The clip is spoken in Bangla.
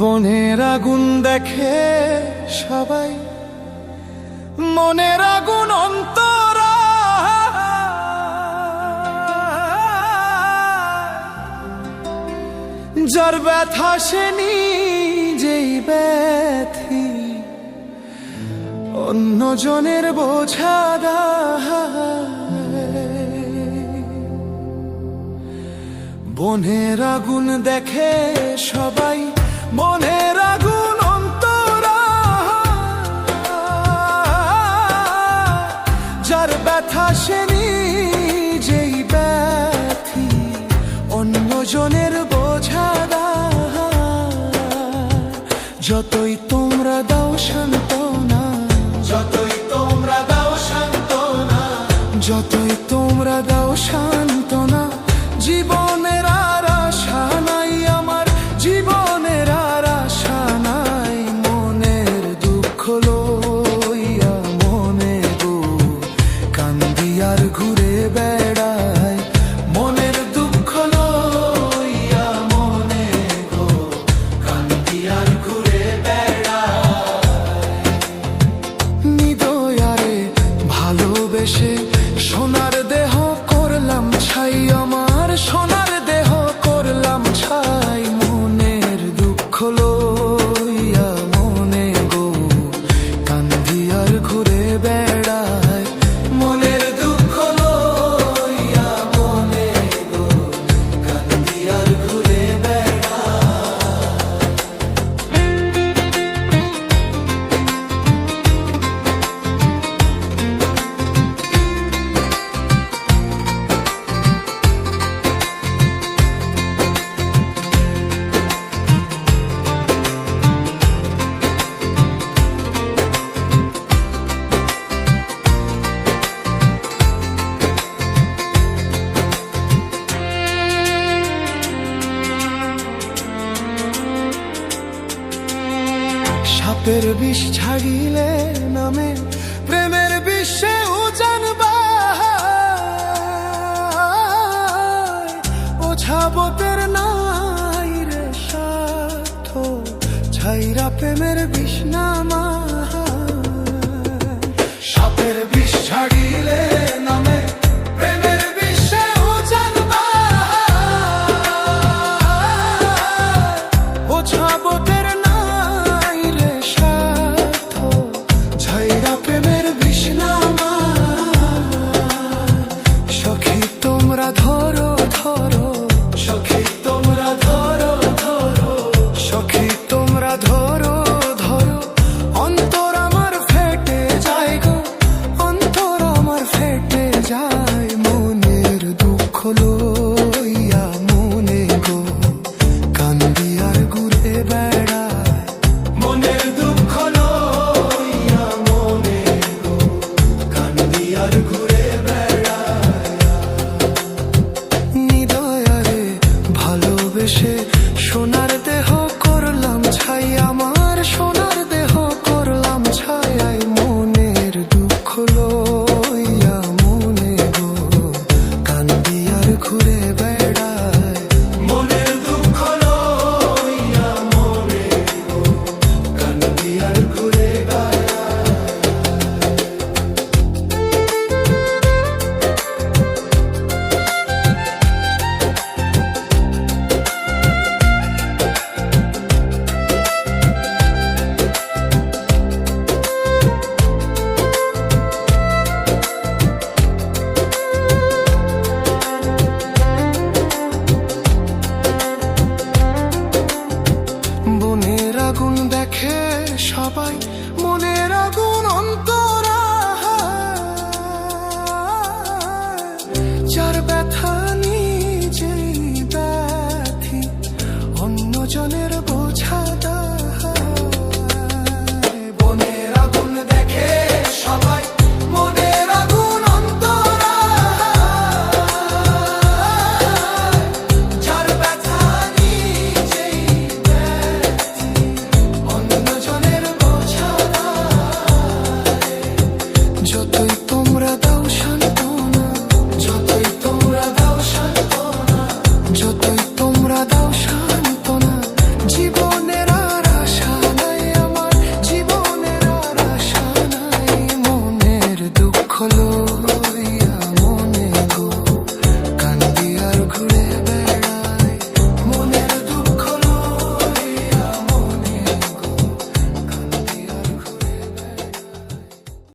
বনের আগুন দেখে সবাই, মনের আগুন অন্তরা, যার ব্যথা সে নিজেই ব্যথি, অন্যজনের বোঝা দেয়। বনের আগুন দেখে সবাই, মনের আগুন অন্তরা, যার ব্যথা সে নিজেই ব্যথি, অন্যজনের বোঝা দেয়। যতই তোমরা দাও সান্ত্বনা, যতই তোমরা দাও সান্ত্বনা, যতই তোমরা দাও সান্ত্বনা, জীবনের আর আশা নাই আমার, জীবনের আর আশা নাই। মনের দুঃখ লইয়া মনে গো কান্দি আর ঘুরে বেড়ায়, মনের দুঃখ লইয়া মনে গো কান্দি আর ঘুরে বেড়ায়। নিদয়ারে ভালোবেসে সোনার দেহ করলাম ছাই, আমার সোনার দেহ করলাম ছাই। মনের দুঃখ লইয়া মনে গো কান্দি আর ঘুরে বেড়ায়, মনের দুঃখ লইয়া মনে গো কান্দি আর ঘুরে বেড়ায়। সাপের বিষ ছাড়িলে নামে প্রেমের বিশ্বে উজানবা, ওঝাবতের নাই রে স্বার্থ, ছাইরা প্রেমের বিষ নামা। সাপের বিষ ছাড়িলে নামে প্রেমের বিশ্বে উজানবা, ওঝাবতের ধরো ধরো সখী তোমরা ধরো ধরো, সখী তোমরা ধরো ধরো, অন্তর আমার ফেটে যায় গো, অন্তর আমার ফেটে যায়। মনের দুঃখ লইয়া মনে গো কান্দি আর ঘুরে বেড়ায়, মনের দুঃখ লইয়া মনে গো কান্দি আর ঘুরে ভালোবেসে সোনার দেহ করলাম ছাই, আমার সোনার দেহ করলাম ছাই। মনের দুঃখ লইয়া মনে গো কান্দি আর ঘুরে বেড়ায়, মনের দুঃখ লইয়া মনে গো কান্দি আর ঘুরে বেড়ায়। বনের আগুন দেখে সবাই, মনে